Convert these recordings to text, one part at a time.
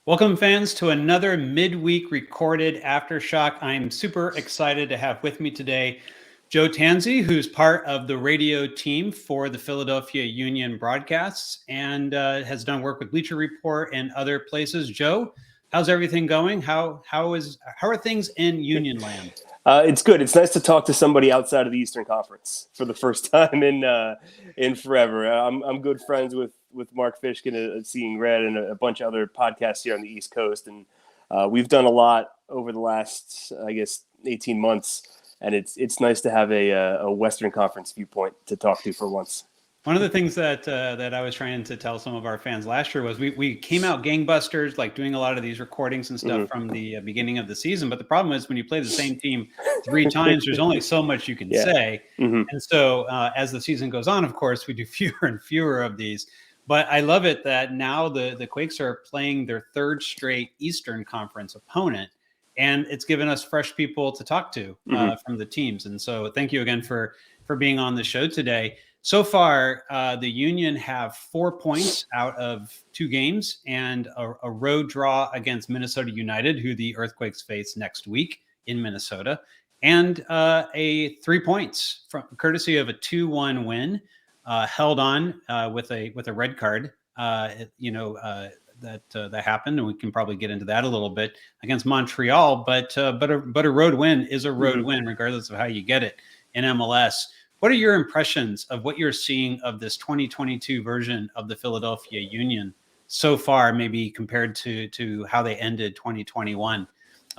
Welcome, fans, to another midweek recorded Aftershock. I'm super excited to have with me today Joe Tansey, who's part of the radio team for the Philadelphia Union broadcasts and has done work with Bleacher Report and other places. Joe, how's everything going? How are things in Union land? It's good. It's nice to talk to somebody outside of the Eastern Conference for the first time in forever. I'm good friends with Mark Fishkin at Seeing Red and a bunch of other podcasts here on the East Coast, and we've done a lot over the last, I guess, 18 months. And it's nice to have a Western Conference viewpoint to talk to for once. One of the things that I was trying to tell some of our fans last year was we came out gangbusters, like doing a lot of these recordings and stuff from the beginning of the season. But the problem is when you play the same team three times, there's only so much you can say. And so as the season goes on, of course, we do fewer and fewer of these. But I love it that now the Quakes are playing their third straight Eastern Conference opponent. And it's given us fresh people to talk to from the teams. And so thank you again for being on the show today. So far, the Union have 4 points out of 2 games and a road draw against Minnesota United, who the Earthquakes face next week in Minnesota, and a 3 points from courtesy of a 2-1 win, held on with a red card. That happened, and we can probably get into that a little bit against Montreal. But a road win is a road win, regardless of how you get it in MLS. What are your impressions of what you're seeing of this 2022 version of the Philadelphia Union so far, maybe compared to how they ended 2021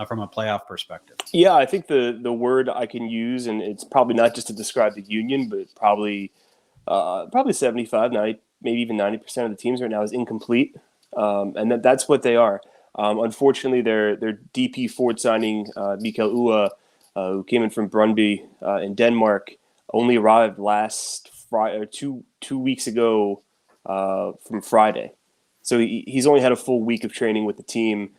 from a playoff perspective? Yeah, I think the word I can use, and it's probably not just to describe the Union, but probably 75, 90, maybe even 90% of the teams right now is incomplete, and that's what they are. Unfortunately, their DP forward signing, Mikael Ua, who came in from Brøndby in Denmark, only arrived last Friday or two weeks ago from Friday. So he's only had a full week of training with the team.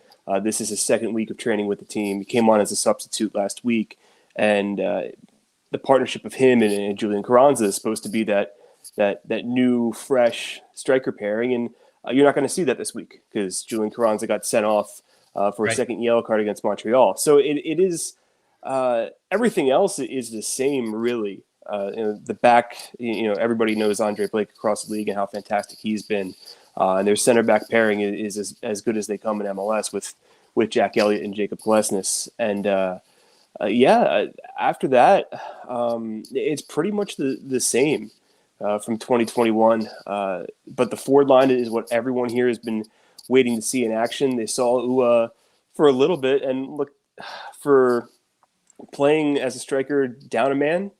This is his second week of training with the team. He came on as a substitute last week, and the partnership of him and Julian Carranza is supposed to be that new, fresh striker pairing, and you're not going to see that this week because Julian Carranza got sent off for a second yellow card against Montreal. So it is everything else is the same, really. The back, everybody knows Andre Blake across the league and how fantastic he's been. And their center back pairing is as good as they come in MLS with Jack Elliott and Jacob Glesnes. And after that, it's pretty much the same from 2021. But the forward line is what everyone here has been waiting to see in action. They saw Ua for a little bit, and look, for playing as a striker down a man,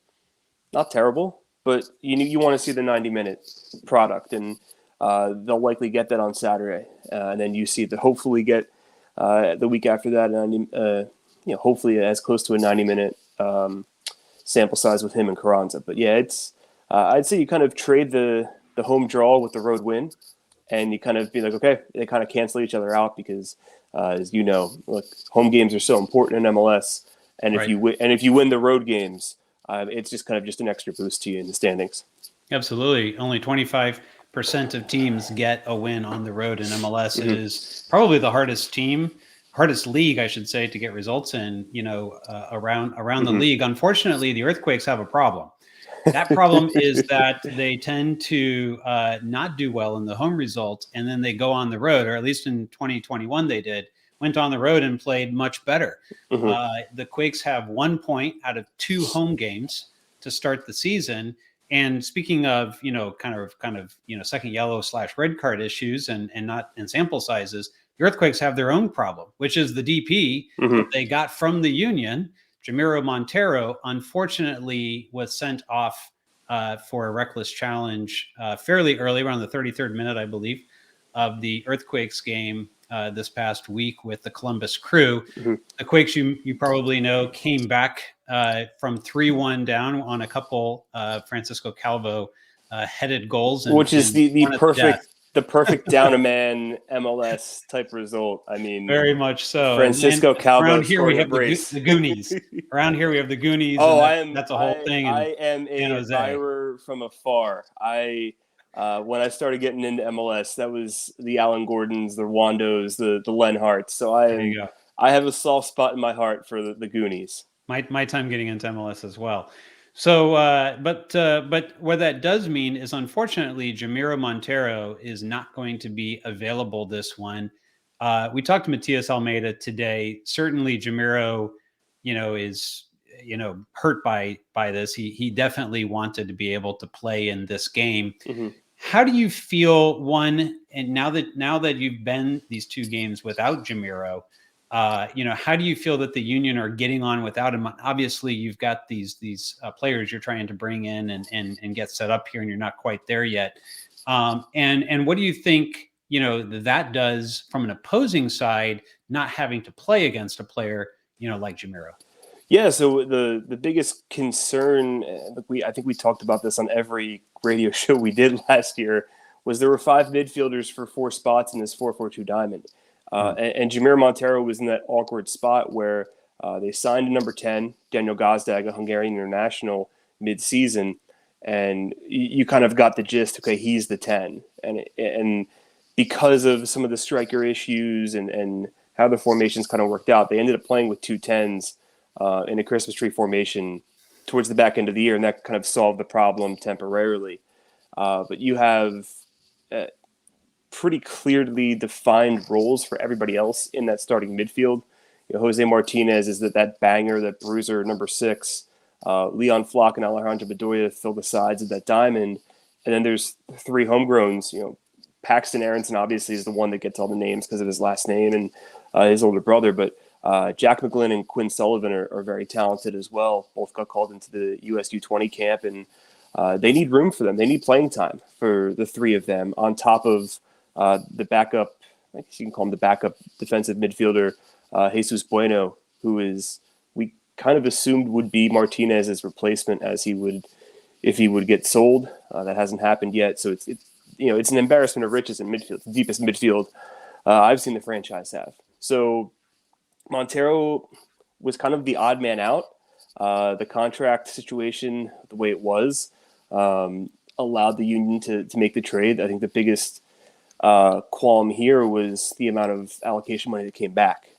not terrible, but you want to see the 90-minute product, and they'll likely get that on Saturday, and then you see hopefully get the week after that, hopefully as close to a 90-minute sample size with him and Carranza. But yeah, it's I'd say you kind of trade the home draw with the road win, and you kind of be like, okay, they kind of cancel each other out because, as you know, look, home games are so important in MLS, and if you win the road games, it's just kind of just an extra boost to you in the standings. Absolutely. Only 25% of teams get a win on the road in MLS. It is probably the hardest league, I should say, to get results in, around the league. Unfortunately, the Earthquakes have a problem. That problem is that they tend to not do well in the home results, and then they go on the road, or at least in 2021 they went on the road and played much better. The Quakes have 1 point out of 2 home games to start the season. And speaking of, kind of second yellow / red card issues and not in sample sizes, the Earthquakes have their own problem, which is the DP that they got from the Union. Jamiro Montero, unfortunately, was sent off for a reckless challenge fairly early, around the 33rd minute, I believe, of the Earthquakes game this past week with the Columbus Crew. The Quakes, you probably know, came back from 3-1 down on a couple Francisco Calvo headed goals, which is the perfect down a man MLS type result. I mean, very much so. Francisco Calvo. Around here we have the Goonies. Around here we have the Goonies. Oh, that's a whole thing. I am a admirer from afar. I when I started getting into MLS. That was the Alan Gordons, the Wandos, the Len Harts. So There you go. I have a soft spot in my heart for the Goonies. My time getting into MLS as well. So, but what that does mean is, unfortunately, Jamiro Montero is not going to be available this one. We talked to Matias Almeida today. Certainly, Jamiro, is hurt by this. He definitely wanted to be able to play in this game. Mm-hmm. How do you feel, one, and now that you've been these two games without Jamiro? How do you feel that the Union are getting on without him? Obviously, you've got these players you're trying to bring in and get set up here, and you're not quite there yet. And what do you think, that does from an opposing side, not having to play against a player, like Jamiro? Yeah, so the biggest concern, I think we talked about this on every radio show we did last year, was there were 5 midfielders for 4 spots in this 4-4-2 diamond. And Jamiro Montero was in that awkward spot where they signed a number 10, Daniel Gazdag, a Hungarian international, mid-season, and you kind of got the gist. Okay, he's the 10, and because of some of the striker issues and how the formations kind of worked out, they ended up playing with 2 10s in a Christmas tree formation towards the back end of the year, and that kind of solved the problem temporarily. But you have pretty clearly defined roles for everybody else in that starting midfield. Jose Martinez is that banger, that bruiser, number 6. Leon Flock and Alejandro Bedoya fill the sides of that diamond. And then there's 3 homegrowns. Paxton Aronson obviously is the one that gets all the names because of his last name and his older brother. But Jack McGlynn and Quinn Sullivan are very talented as well. Both got called into the US U20 camp, and they need room for them. They need playing time for the 3 of them on top of the backup, I guess you can call him the backup defensive midfielder, Jesus Bueno, who we kind of assumed would be Martinez's replacement if he would get sold. That hasn't happened yet. So it's an embarrassment of riches in midfield, the deepest midfield I've seen the franchise have. So Montero was kind of the odd man out. The contract situation, the way it was, allowed the Union to make the trade. I think the biggest qualm here was the amount of allocation money that came back,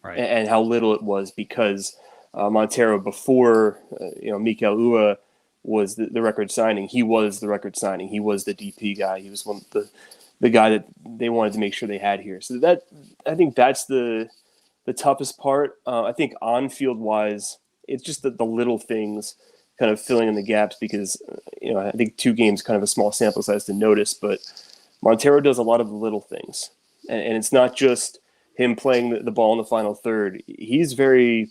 right, and how little it was, because Montero, before Mikel Ua was the record signing, he was the record signing. He was the DP guy. He was one of the guy that they wanted to make sure they had here. So I think that's the toughest part. I think on field wise, it's just the little things kind of filling in the gaps, because I think 2 games kind of a small sample size to notice, but Montero does a lot of the little things, and it's not just him playing the ball in the final third. He's very,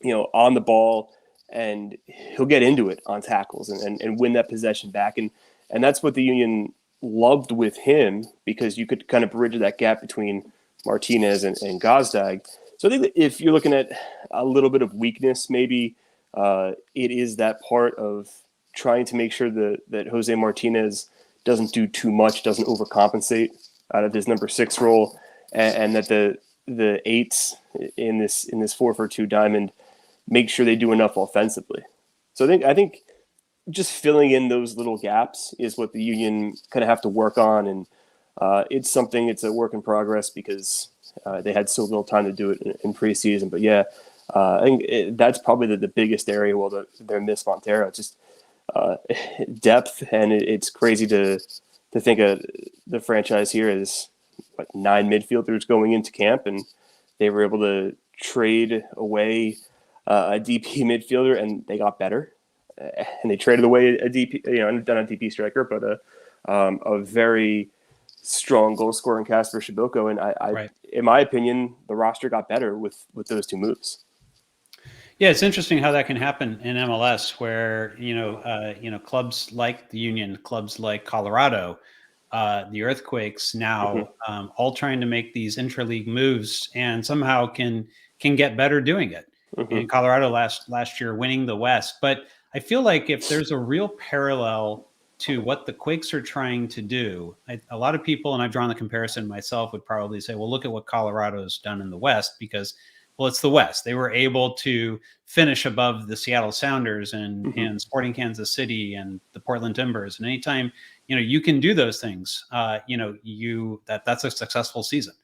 on the ball, and he'll get into it on tackles and win that possession back. And that's what the Union loved with him, because you could kind of bridge that gap between Martinez and Gazdag. So I think that if you're looking at a little bit of weakness, maybe it is that part of trying to make sure that Jose Martinez doesn't do too much, doesn't overcompensate out of his number 6 role, and that the 8s in this 4-4-2 diamond make sure they do enough offensively. So I think just filling in those little gaps is what the Union kind of have to work on, and it's a work in progress, because they had so little time to do it in preseason. But yeah, I think that's probably the biggest area where they miss Montero. It's just depth, and it's crazy to think of the franchise here as 9 midfielders going into camp, and they were able to trade away a DP midfielder, and they got better, and they traded away a DP, not a DP striker, but a very strong goal scorer in Kasper Shibilko, and right, in my opinion, the roster got better with those 2 moves. Yeah, it's interesting how that can happen in MLS, where clubs like the Union, clubs like Colorado, the Earthquakes, now all trying to make these intra-league moves, and somehow can get better doing it. And Colorado last year winning the West, but I feel like if there's a real parallel to what the Quakes are trying to do, a lot of people, and I've drawn the comparison myself, would probably say, well, look at what Colorado's done in the West, because, well, it's the West. They were able to finish above the Seattle Sounders and Sporting Kansas City and the Portland Timbers. And anytime you can do those things. That's a successful season.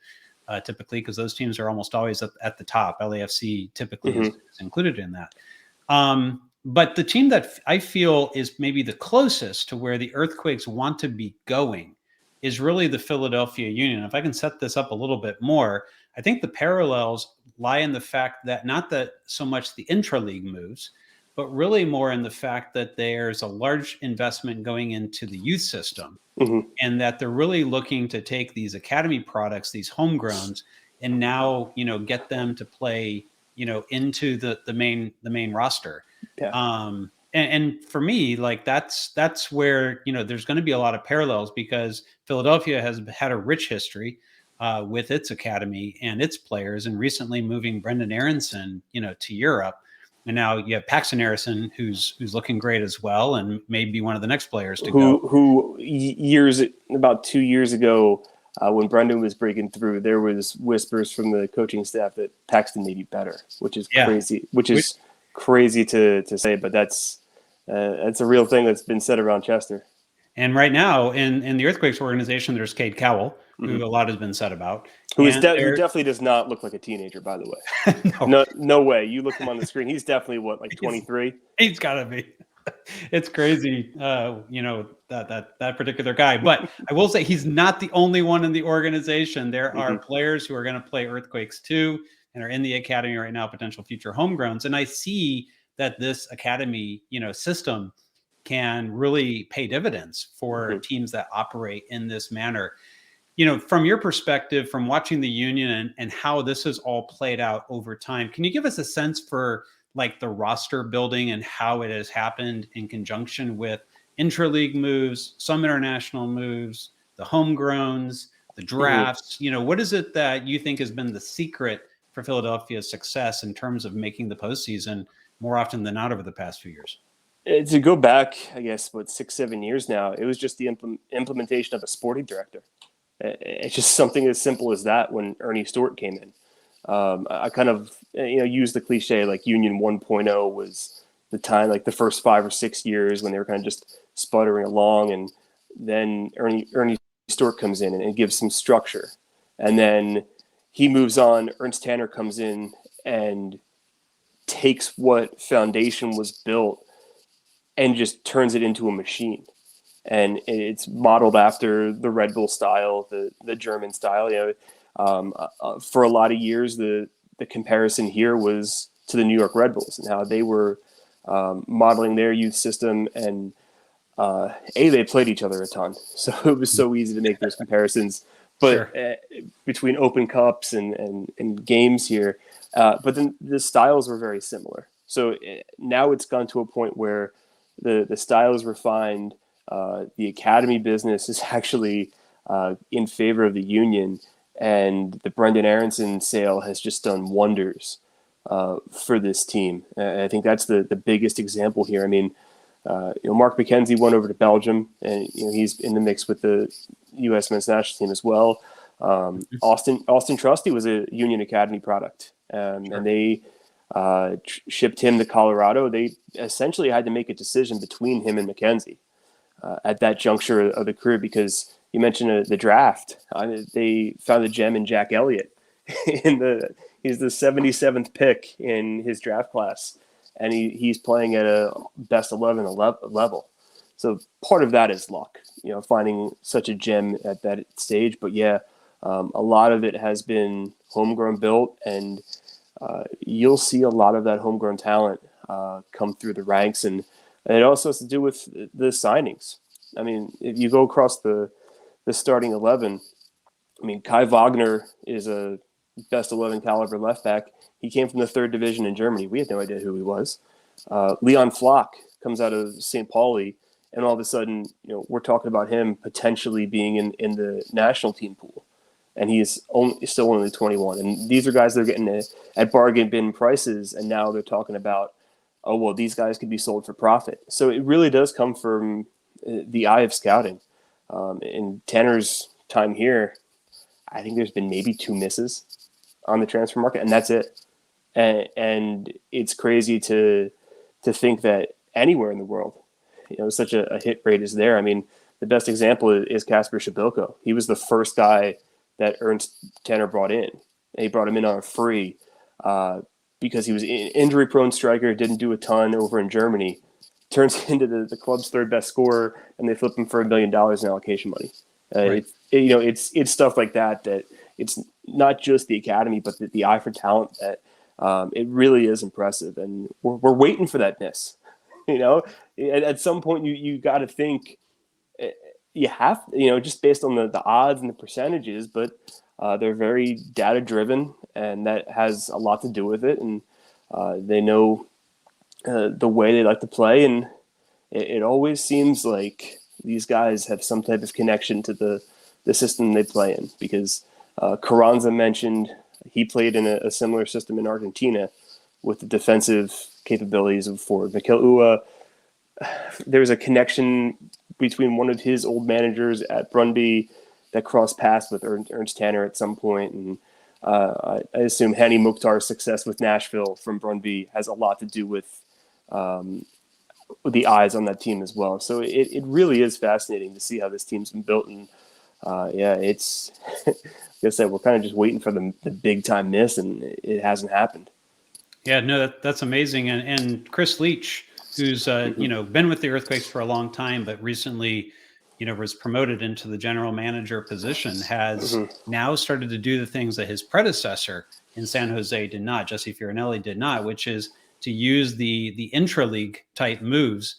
Typically, because those teams are almost always at the top. LAFC typically is included in that. But the team that I feel is maybe the closest to where the Earthquakes want to be going is really the Philadelphia Union. If I can set this up a little bit more, I think the parallels lie in the fact that not that so much the intra-league moves, but really more in the fact that there's a large investment going into the youth system, and that they're really looking to take these academy products, these homegrowns, and now get them to play into the main roster. Yeah. And for me, like that's where there's going to be a lot of parallels, because Philadelphia has had a rich history with its academy and its players, and recently moving Brendan Aronson to Europe. And now you have Paxton Harrison, who's looking great as well, and may be one of the next players to go. Who about 2 years ago, when Brendan was breaking through, there was whispers from the coaching staff that Paxton may be better, which is crazy. Which is crazy to say, but that's a real thing that's been said around Chester. And right now, in the Earthquakes organization, there's Cade Cowell, who a lot has been said about. Who definitely does not look like a teenager, by the way. No way. You look him on the screen. He's definitely, 23? He's got to be. It's crazy, that particular guy. But I will say he's not the only one in the organization. There are players who are going to play Earthquakes too and are in the academy right now, potential future homegrowns. And I see that this academy, system can really pay dividends for teams that operate in this manner. From your perspective, from watching the Union and how this has all played out over time, can you give us a sense for like the roster building and how it has happened in conjunction with intra-league moves, some international moves, the homegrowns, the drafts? What is it that you think has been the secret for Philadelphia's success in terms of making the postseason more often than not over the past few years? To go back, I guess, 6-7 years now, it was just the implementation of a sporting director. It's just something as simple as that when Ernie Stewart came in. I kind of use the cliche like Union 1.0 was the time, like the first 5 or 6 years when they were kind of just sputtering along, and then Ernie Stewart comes in and gives some structure, and then he moves on. Ernst Tanner comes in and takes what foundation was built and just turns it into a machine. And it's modeled after the Red Bull style, the German style. For a lot of years, the comparison here was to the New York Red Bulls and how they were modeling their youth system. And they played each other a ton, so it was so easy to make those comparisons. But between Open Cups and games here, but then the styles were very similar. So now it's gone to a point where the style is refined. The academy business is actually in favor of the Union, and the Brendan Aronson sale has just done wonders for this team. I think that's the biggest example here. I mean, Mark McKenzie went over to Belgium, and he's in the mix with the U.S. men's national team as well. Austin Trusty was a Union Academy product, and they shipped him to Colorado. They essentially had to make a decision between him and McKenzie at that juncture of the career, because you mentioned the draft. They found a gem in Jack Elliott. He's the 77th pick in his draft class, and he's playing at a best 11 level. So part of that is luck, finding such a gem at that stage. But a lot of it has been homegrown built, and you'll see a lot of that homegrown talent come through the ranks, and it also has to do with the signings. I mean, if you go across the starting 11, I mean, Kai Wagner is a best 11 caliber left back. He came from the 3rd division in Germany. We had no idea who he was. Leon Flock comes out of St. Pauli, and all of a sudden, we're talking about him potentially being in the national team pool, and he is still only 21. And these are guys that are getting at bargain bin prices, and now they're talking about, oh, well, these guys could be sold for profit. So it really does come from the eye of scouting. In Tanner's time here, I think there's been maybe 2 misses on the transfer market, and that's it. And it's crazy to think that anywhere in the world, such a hit rate is there. I mean, the best example is Kasper Shabilko. He was the first guy that Ernst Tanner brought in. And he brought him in on a free because he was an injury-prone striker, didn't do a ton over in Germany. Turns into the club's third best scorer, and they flip him for $1 million in allocation money. Right. It's stuff like that it's not just the academy, but the eye for talent that it really is impressive, and we're waiting for that miss. At some point you got to think you have, just based on the odds and the percentages, but they're very data driven, and that has a lot to do with it, and they know the way they like to play, and it always seems like these guys have some type of connection to the system they play in, because Carranza mentioned he played in a similar system in Argentina with the defensive capabilities of forward. Mikel Ua, there was a connection between one of his old managers at Brøndby that crossed paths with Ernst Tanner at some point, and I assume Hani Mukhtar's success with Nashville from Brøndby has a lot to do with the eyes on that team as well. So it really is fascinating to see how this team's been built, and it's like I said, we're kind of just waiting for the big time miss, and it hasn't happened. Yeah, no, that's amazing. And Chris Leach, who's been with the Earthquakes for a long time, but recently, was promoted into the general manager position, has now started to do the things that his predecessor in San Jose did not, Jesse Fiorinelli did not, which is to use the intra-league type moves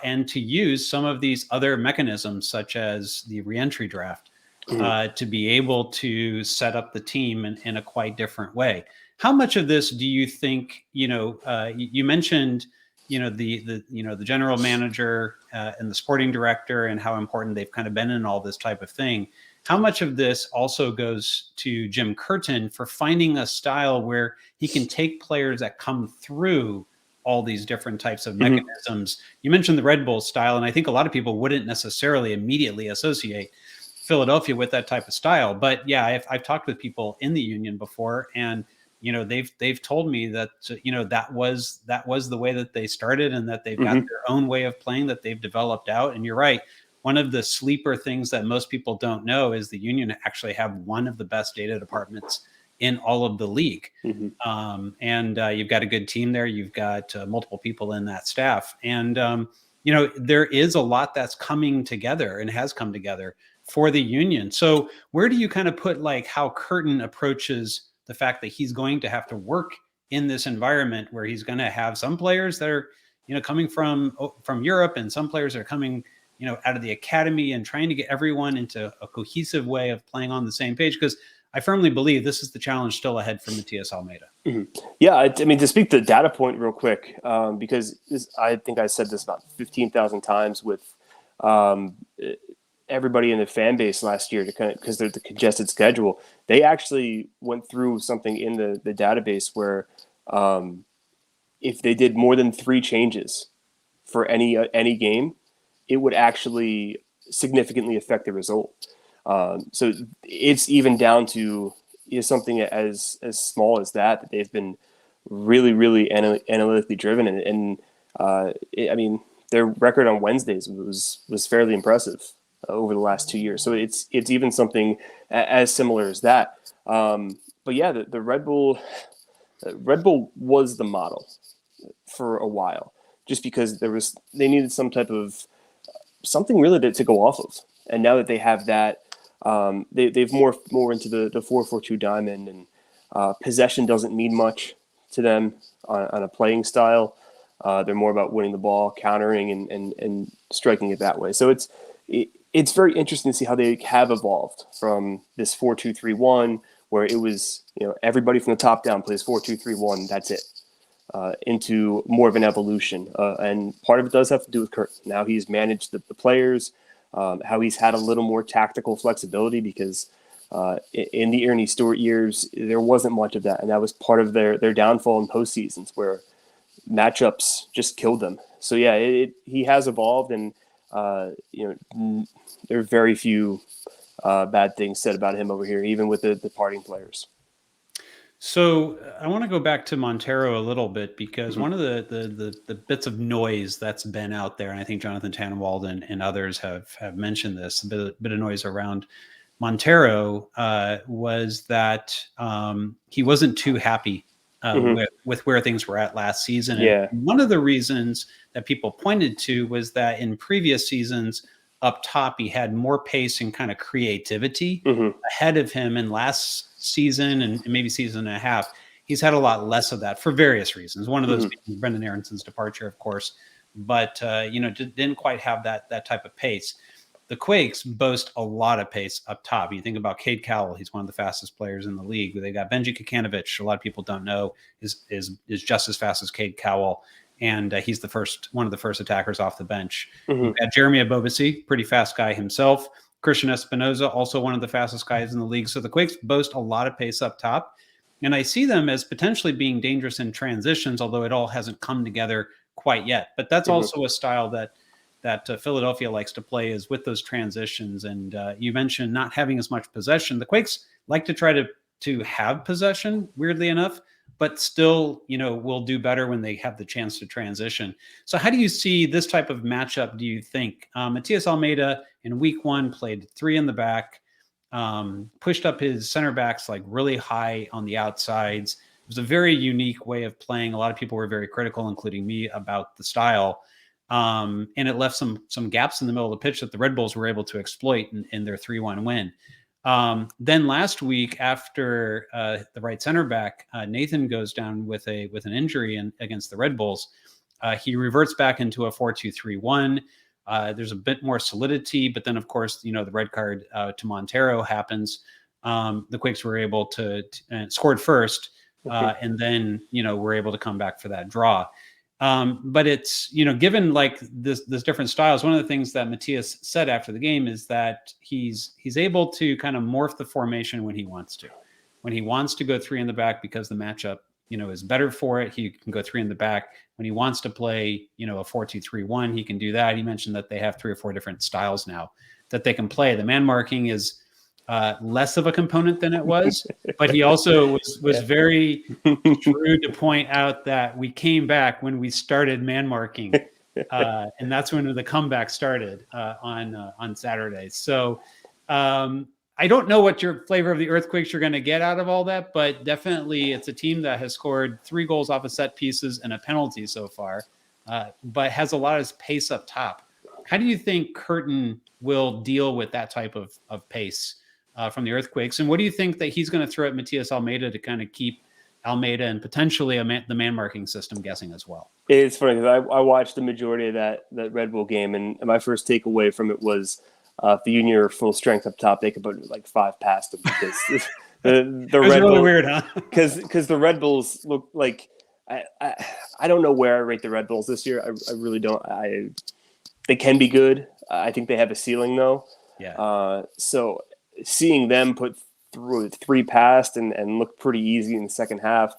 and to use some of these other mechanisms, such as the reentry draft, to be able to set up the team in a quite different way. How much of this do you think, you mentioned, the general manager and the sporting director and how important they've kind of been in all this type of thing. How much of this also goes to Jim Curtin for finding a style where he can take players that come through all these different types of mechanisms? You mentioned the Red Bull style, and I think a lot of people wouldn't necessarily immediately associate Philadelphia with that type of style. But yeah, I've talked with people in the Union before, and they've told me that that was the way that they started, and that they've got their own way of playing that they've developed out. And you're right. One of the sleeper things that most people don't know is the Union actually have one of the best data departments in all of the league. And you've got a good team there. You've got multiple people in that staff. And, there is a lot that's coming together and has come together for the Union. So where do you kind of put like how Curtin approaches the fact that he's going to have to work in this environment where he's going to have some players that are, coming from Europe, and some players are coming, out of the academy, and trying to get everyone into a cohesive way of playing on the same page? Because I firmly believe this is the challenge still ahead for Matias Almeida. Yeah, I mean, to speak to the data point real quick, because I think I said this about 15,000 times with everybody in the fan base last year, because they're the congested schedule. They actually went through something in the database where if they did more than 3 changes for any game, it would actually significantly affect the result. So it's even down to something as small as that they've been really, really analytically driven. And I mean, their record on Wednesdays was fairly impressive over the last 2 years. So it's even something as similar as that. But yeah, the Red Bull was the model for a while, just because they needed some type of something really to go off of. And now that they have that, they've morphed more into the 4-4-2 diamond, and possession doesn't mean much to them on a playing style. They're more about winning the ball, countering, and striking it that way. So it's very interesting to see how they have evolved from this 4-2-3-1, where it was, everybody from the top down plays 4-2-3-1. That's it. Into more of an evolution. And part of it does have to do with Kurt. Now he's managed the players, how he's had a little more tactical flexibility, because in the Ernie Stewart years, there wasn't much of that. And that was part of their downfall in postseasons, where matchups just killed them. So yeah, he has evolved, and there are very few bad things said about him over here, even with the departing players. So I want to go back to Montero a little bit because Mhm. one of the bits of noise that's been out there, and I think Jonathan Tannenwald and others have mentioned this, a bit of noise around Montero was that he wasn't too happy Mhm. with where things were at last season. And Yeah. one of the reasons that people pointed to was that in previous seasons up top, he had more pace and kind of creativity Mhm. ahead of him. And last season and maybe season and a half, he's had a lot less of that for various reasons. One of those Mhm. being Brendan Aronson's departure, of course, but didn't quite have that type of pace. The Quakes boast a lot of pace up top. You think about Cade Cowell; he's one of the fastest players in the league. They got Benji Kikanovich. A lot of people don't know is just as fast as Cade Cowell, and he's one of the first attackers off the bench. You've Mhm. got Jeremy Abobasi, pretty fast guy himself. Christian Espinoza, also one of the fastest guys in the league. So the Quakes boast a lot of pace up top, and I see them as potentially being dangerous in transitions, although it all hasn't come together quite yet. But that's Mhm. also a style that Philadelphia likes to play, is with those transitions. And you mentioned not having as much possession. The Quakes like to try to have possession, weirdly enough, but still, will do better when they have the chance to transition. So how do you see this type of matchup, do you think? Matias Almeida in week one played three in the back, pushed up his center backs like really high on the outsides. It was a very unique way of playing. A lot of people were very critical, including me, about the style. And it left some gaps in the middle of the pitch that the Red Bulls were able to exploit in their 3-1 win. Then last week, after the right center back Nathan goes down with an injury against the Red Bulls, he reverts back into a 4-2-3-1. There's a bit more solidity, but then of course the red card to Montero happens. The Quakes were able to scored first, Mhm. and then were able to come back for that draw. But it's, given like this different styles, one of the things that Matias said after the game is that he's able to kind of morph the formation when he wants to. When he wants to go three in the back because the matchup, is better for it, he can go three in the back. When he wants to play, a 4-2-3-1, he can do that. He mentioned that they have 3 or 4 different styles now that they can play. The man marking is less of a component than it was, but he also was Yeah. very shrewd to point out that we came back when we started man marking, and that's when the comeback started on Saturday. So I don't know what your flavor of the Earthquakes you're going to get out of all that, but definitely it's a team that has scored 3 goals off of set pieces and a penalty so far, but has a lot of pace up top. How do you think Curtin will deal with that type of pace from the Earthquakes? And what do you think that he's going to throw at Matias Almeida to kind of keep Almeida and potentially the man marking system guessing as well? It's funny because I watched the majority of that Red Bull game, and my first takeaway from it was if the Union are full strength up top, they could put like 5 past them because the It was Red really Bull weird, huh? because the Red Bulls look like I don't know where I rate the Red Bulls this year. I really don't. They can be good. I think they have a ceiling though. Yeah. So seeing them put through 3 past and look pretty easy in the second half,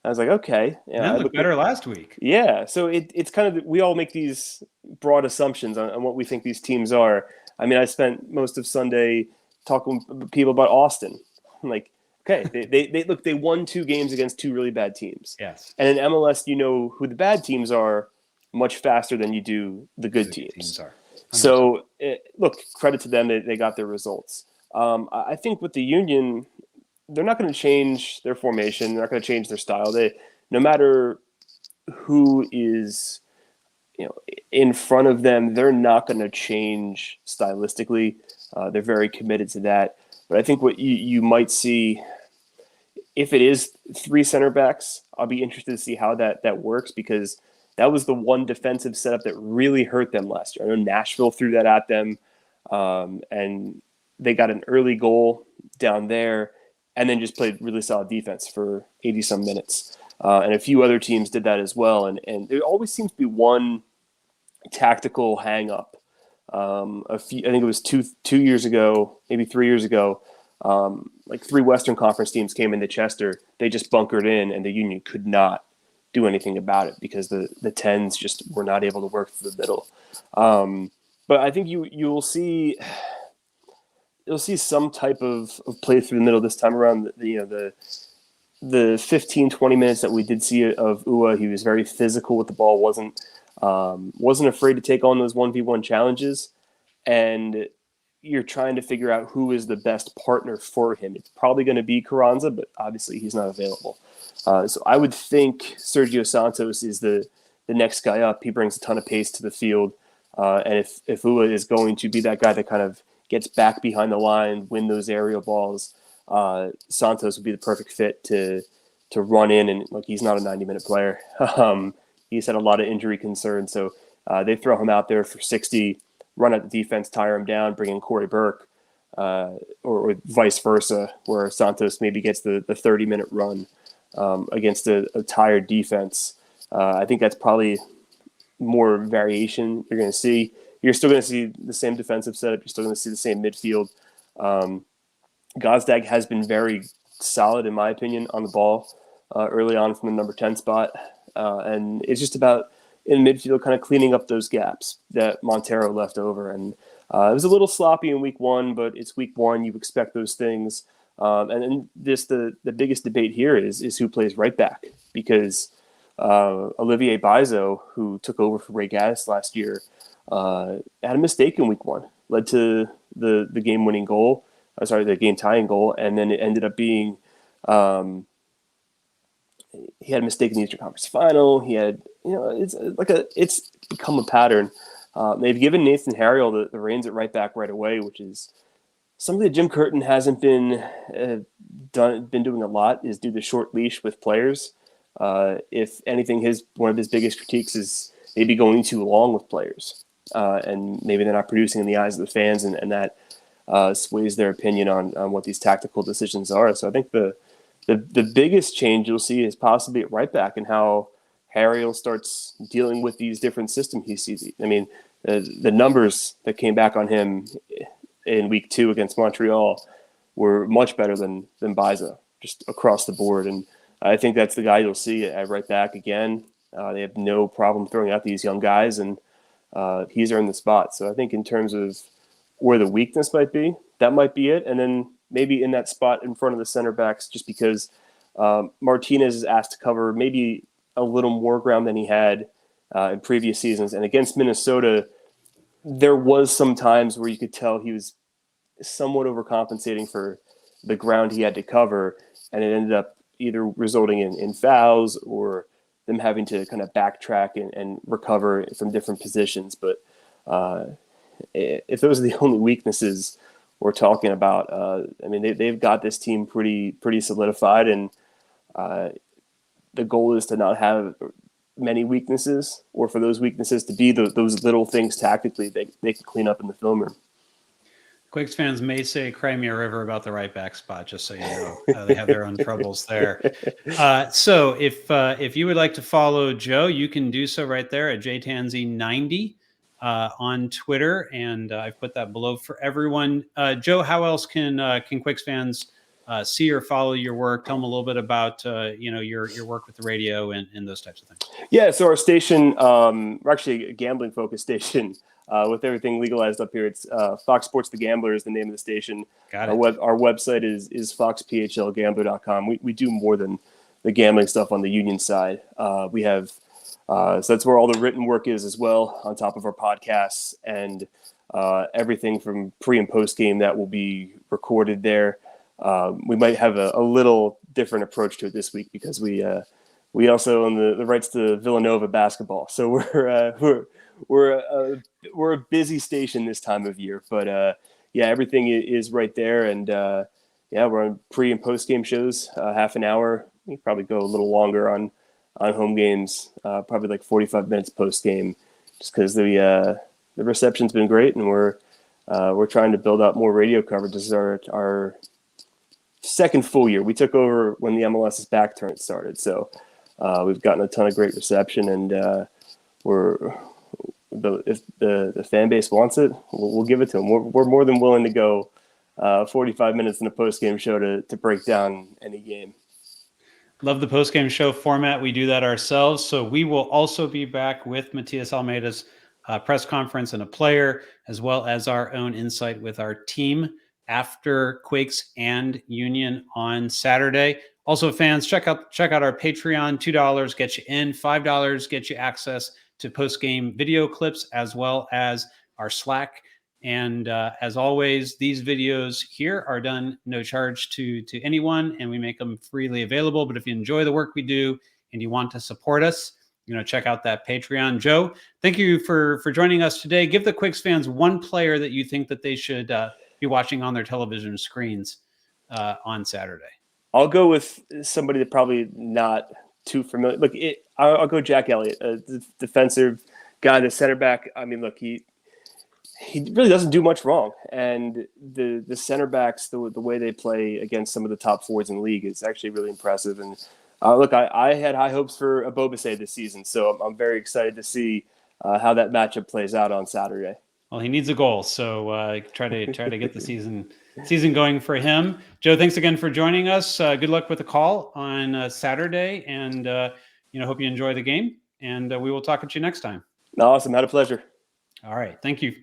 I was like, okay, And yeah. then I looked looked at better last week. yeah. So it's kind of we all make these broad assumptions on what we think these teams are. I mean, I spent most of Sunday talking with people about Austin. I'm like, okay, they won 2 games against 2 really bad teams, Yes. and in MLS, you know who the bad teams are much faster than you do the good The good teams teams. are. 100%. So look, credit to them; they got their results. I think with the Union, they're not going to change their formation. They're not going to change their style. No matter who is in front of them, they're not going to change stylistically. They're very committed to that. But I think what you might see, if it is 3 center backs, I'll be interested to see how that works because that was the one defensive setup that really hurt them last year. I know Nashville threw that at them, and they got an early goal down there and then just played really solid defense for 80-some minutes. And a few other teams did that as well. And there always seems to be one tactical hang up. I think it was two years ago, maybe 3 years ago, like 3 Western Conference teams came into Chester. They just bunkered in, and the Union could not do anything about it because the tens just were not able to work through the middle. But I think you'll see some type of play through the middle this time around. the 15, 20 minutes that we did see of Ua, he was very physical with the ball, wasn't afraid to take on those 1v1 challenges. And you're trying to figure out who is the best partner for him. It's probably going to be Carranza, but obviously he's not available. So I would think Sergio Santos is the next guy up. He brings a ton of pace to the field. And if Ua is going to be that guy that kind of gets back behind the line, win those aerial balls, Santos would be the perfect fit to run in. And look, he's not a 90-minute player. He's had a lot of injury concerns. So they throw him out there for 60, run at the defense, tire him down, bring in Corey Burke, or vice versa, where Santos maybe gets the 30-minute run against a tired defense. I think that's probably more variation you're going to see. You're still going to see the same defensive setup. You're still going to see the same midfield. Gazdag has been very solid, in my opinion, on the ball early on from the number 10 spot. And it's just about in midfield kind of cleaning up those gaps that Montero left over. And it was a little sloppy in week one, but it's week one. You expect those things. And then the biggest debate here is who plays right back, because Olivier Bizo, who took over for Ray Gaddis last year, had a mistake in week one, led to the game-winning goal. The game-tying goal, and then it ended up being he had a mistake in the Eastern Conference Final. He had, it's become a pattern. They've given Nathan Harriel the reins at right back right away, which is something that Jim Curtin hasn't been doing a lot. Is do the short leash with players. If anything, one of his biggest critiques is maybe going too long with players, and maybe they're not producing in the eyes of the fans, and that sways their opinion on what these tactical decisions are. So I think the biggest change you'll see is possibly at right back and how Harriel starts dealing with these different systems he sees. I mean, the numbers that came back on him in week 2 against Montreal were much better than Biza, just across the board. And I think that's the guy you'll see at right back again. They have no problem throwing out these young guys, and he's earned the spot. So I think in terms of where the weakness might be, that might be it. And then maybe in that spot in front of the center backs, just because Martinez is asked to cover maybe a little more ground than he had in previous seasons. And against Minnesota, there was some times where you could tell he was somewhat overcompensating for the ground he had to cover. And it ended up either resulting in fouls or them having to kind of backtrack and recover from different positions. But if those are the only weaknesses we're talking about, I mean, they've got this team pretty solidified, and the goal is to not have many weaknesses, or for those weaknesses to be those little things tactically they can clean up in the film room. Quakes fans may say Crimea River about the right back spot, just so you know. They have their own troubles there. So if you would like to follow Joe, you can do so right there at JTansey90 on Twitter, and I've put that below for everyone. Joe, how else can Quakes fans see or follow your work? Tell them a little bit about your work with the radio and those types of things. Yeah, so our station, we're actually a gambling-focused station. With everything legalized up here, it's Fox Sports The Gambler is the name of the station. Got it. Our website is foxphlgambler.com. We do more than the gambling stuff on the Union side. We have so that's where all the written work is as well, on top of our podcasts and everything from pre and post game that will be recorded there. We might have a little different approach to it this week because we also own the rights to Villanova basketball, so we're a busy station this time of year. But yeah, everything is right there, and yeah, we're on pre and post game shows, half an hour. We probably go a little longer on home games, probably like 45 minutes post game, just because the reception's been great, and we're trying to build out more radio coverage. This is our second full year. We took over when the MLS's back turn started, so we've gotten a ton of great reception, and if the fan base wants it, we'll give it to them. We're more than willing to go 45 minutes in a post game show to break down any game. Love the post-game show format. We do that ourselves. So we will also be back with Matias Almeida's press conference and a player, as well as our own insight with our team after Quakes and Union on Saturday. Also, fans, check out our Patreon. $2 gets you in, $5 gets you access to post-game video clips, as well as our Slack. And as always, these videos here are done no charge to anyone, and we make them freely available. But if you enjoy the work we do and you want to support us, check out that Patreon. Joe, thank you for joining us today. Give the Quakes fans one player that you think that they should be watching on their television screens on Saturday. I'll go with somebody that probably not too familiar. Look, I'll go Jack Elliott, a defensive guy, the center back. I mean, look, he really doesn't do much wrong, and the center backs, the way they play against some of the top forwards in the league is actually really impressive. And look, I had high hopes for Abobase this season, so I'm very excited to see how that matchup plays out on Saturday. Well, he needs a goal, so try to get the season going for him. Joe, thanks again for joining us. Good luck with the call on Saturday, and hope you enjoy the game. And we will talk with you next time. Awesome, had a pleasure. All right, thank you.